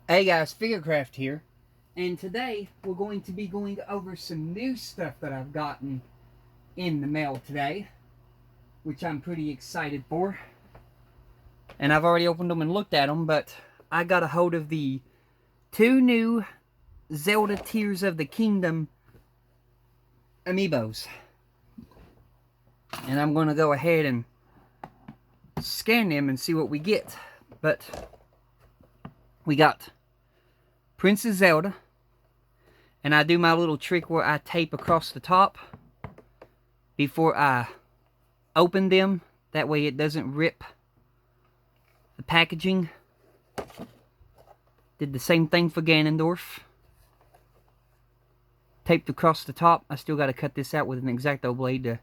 Hey guys, Figurecraft here, and today we're going to be going over some new stuff that I've gotten in the mail today, which I'm pretty excited for. And I've already opened them and looked at them, but I got a hold of the two new Zelda Tears of the Kingdom amiibos. And I'm going to go ahead and scan them and see what we get. But we got Princess Zelda. And I do my little trick where I tape across the top before I open them. That way it doesn't rip the packaging. Did the same thing for Ganondorf. Taped across the top. I still got to cut this out with an X-Acto blade.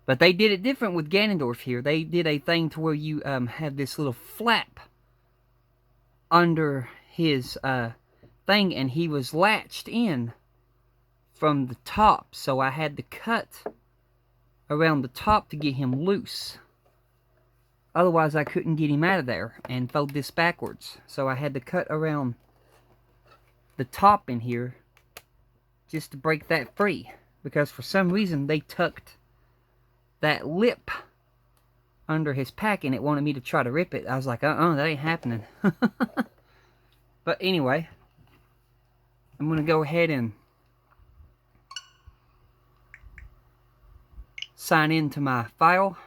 But they did it different with Ganondorf here. They did a thing to where you have this little flap under his thing, and he was latched in from the top, so I had to cut around the top to get him loose. Otherwise I couldn't get him out of there, and fold this backwards. So I had to cut around the top in here just to break that free, because for some reason they tucked that lip under his pack and it wanted me to try to rip it. I was like, that ain't happening. But anyway, I'm going to go ahead and sign into my file.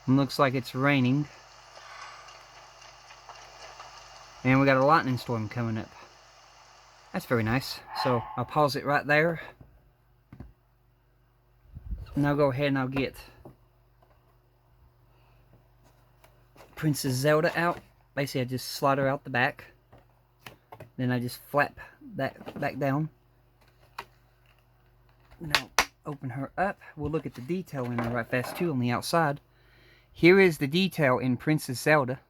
And looks like it's raining. And we got a lightning storm coming up. That's very nice. So I'll pause it right there. And I'll go ahead and I'll get Princess Zelda out. Basically, I just slide her out the back. Then I just flap that back down. And I'll open her up. We'll look at the detail in her right fast too on the outside. Here is the detail in Princess Zelda.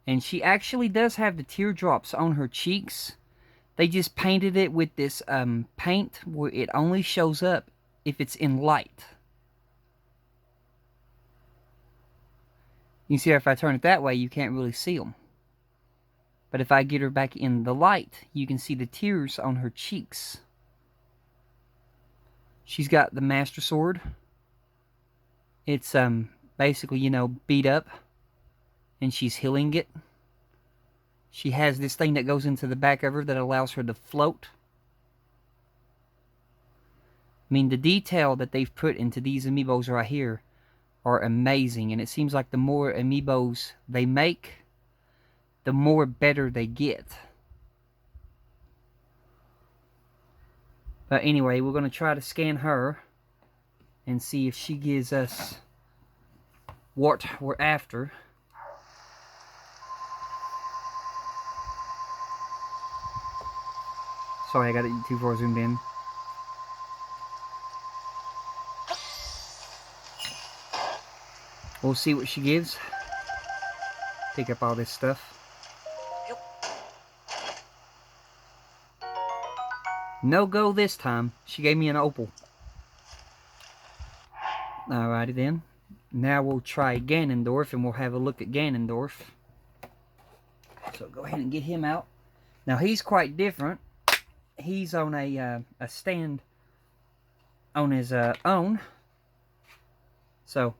And she actually does have the teardrops on her cheeks. They just painted it with this paint where it only shows up if it's in light. You see, if I turn it that way, you can't really see them. But if I get her back in the light, you can see the tears on her cheeks. She's got the Master Sword. It's basically, you know, beat up, and she's healing it. She has this thing that goes into the back of her that allows her to float. I mean, the detail that they've put into these amiibos right here are amazing, and it seems like the more amiibos they make, the more better they get. But anyway, we're going to try to scan her and see if she gives us what we're after. Sorry, I got it too far zoomed in. We'll see what she gives. Pick up all this stuff. No go this time. She gave me an opal. Alrighty then. Now we'll try Ganondorf, and we'll have a look at Ganondorf. So go ahead and get him out. Now he's quite different. He's on a stand on his own. So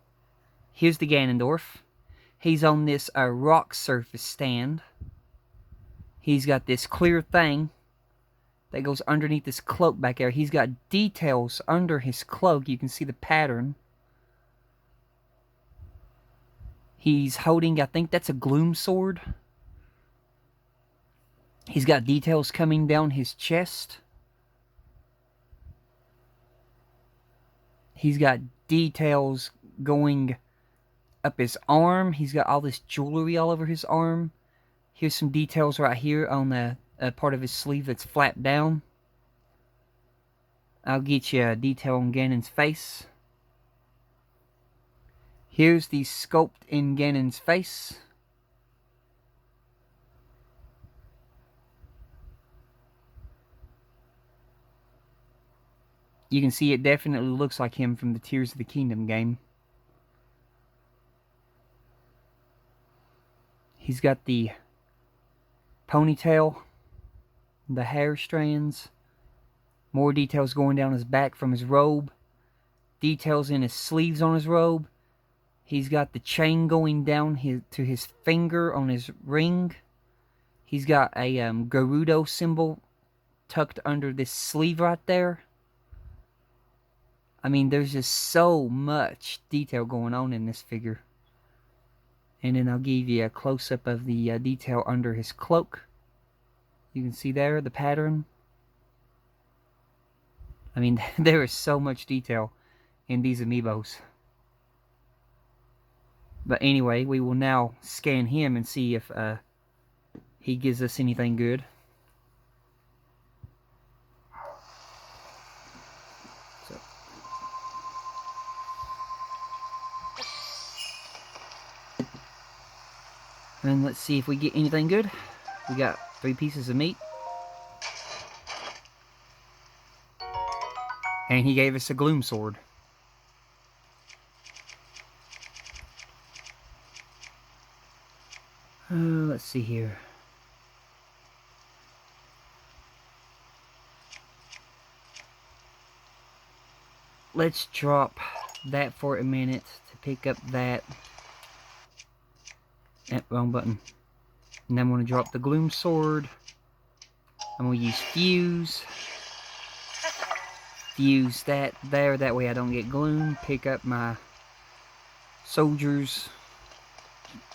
here's the Ganondorf. He's on this rock surface stand. He's got this clear thing that goes underneath this cloak back there. He's got details under his cloak. You can see the pattern. He's holding, I think that's a gloom sword. He's got details coming down his chest. He's got details going up his arm. He's got all this jewelry all over his arm. Here's some details right here on the part of his sleeve that's flapped down. I'll get you a detail on Ganon's face. Here's the sculpt in Ganon's face. You can see it definitely looks like him from the Tears of the Kingdom game. He's got the ponytail, the hair strands, more details going down his back from his robe, details in his sleeves on his robe. He's got the chain going down to his finger on his ring. He's got a Gerudo symbol tucked under this sleeve right there. I mean, there's just so much detail going on in this figure. And then I'll give you a close-up of the detail under his cloak. You can see there the pattern. I mean, there is so much detail in these amiibos. But anyway, we will now scan him and see if he gives us anything good. So. And let's see if we get anything good. We got 3 pieces of meat. And he gave us a gloom sword. Let's see here. Let's drop that for a minute to pick up that. Wrong button. And I'm going to drop the gloom sword. I'm going to use fuse. Fuse that there. That way I don't get gloom. Pick up my soldier's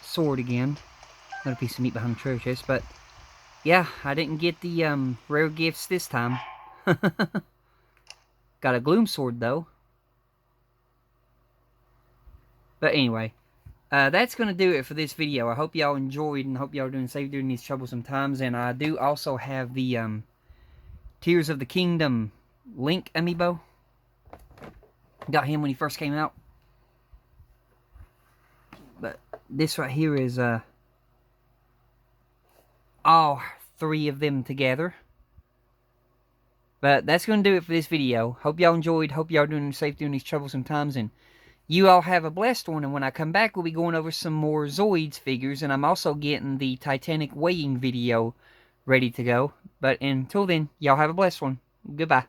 sword again. Got a piece of meat behind the treasure chest, but yeah, I didn't get the rare gifts this time. Got a gloom sword though. But anyway, that's going to do it for this video. I hope y'all enjoyed and hope y'all are doing safe during these troublesome times. And I do also have the Tears of the Kingdom Link amiibo. Got him when he first came out. But this right here is all 3 of them together. But that's going to do it for this video. Hope y'all enjoyed. Hope y'all are doing safe during these troublesome times. And you all have a blessed one. And when I come back, we'll be going over some more Zoids figures. And I'm also getting the Titanic weighing video ready to go. But until then, y'all have a blessed one. Goodbye.